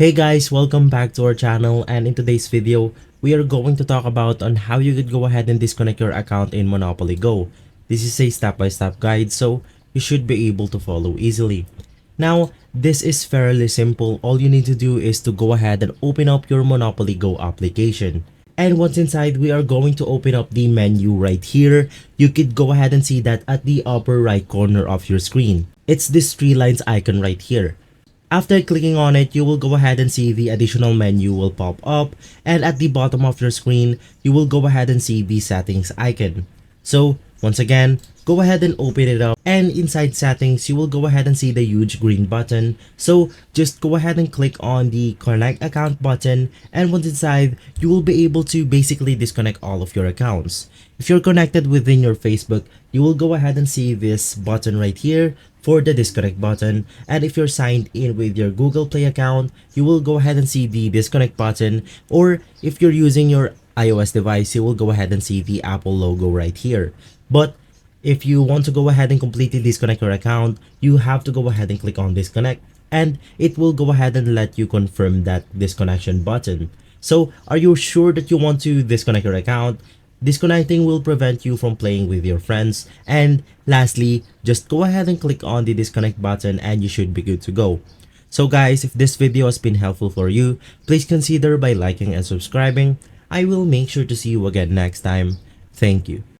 Hey guys, welcome back to our channel, and in today's video, we are going to talk about on how you could go ahead and disconnect your account in Monopoly Go. This is a step-by-step guide, so you should be able to follow easily. Now, this is fairly simple. All you need to do is to go ahead and open up your Monopoly Go application. And once inside, we are going to open up the menu right here. You could go ahead and see that at the upper right corner of your screen. It's this three lines icon right here. After clicking on it, you will go ahead and see the additional menu will pop up, and at the bottom of your screen, you will go ahead and see the settings icon. So once again, go ahead and open it up, and inside settings, you will go ahead and see the huge green button. So just go ahead and click on the connect account button, and once inside, you will be able to basically disconnect all of your accounts. If you're connected within your Facebook, you will go ahead and see this button right here for the disconnect button, and if you're signed in with your Google Play account, you will go ahead and see the disconnect button, or if you're using your iOS device, you will go ahead and see the Apple logo right here. But if you want to go ahead and completely disconnect your account, you have to go ahead and click on disconnect, and it will go ahead and let you confirm that disconnection button. So are you sure that you want to disconnect your account? Disconnecting will prevent you from playing with your friends. And lastly, just go ahead and click on the disconnect button and you should be good to go. So guys, if this video has been helpful for you, please consider by liking and subscribing. I will make sure to see you again next time. Thank you.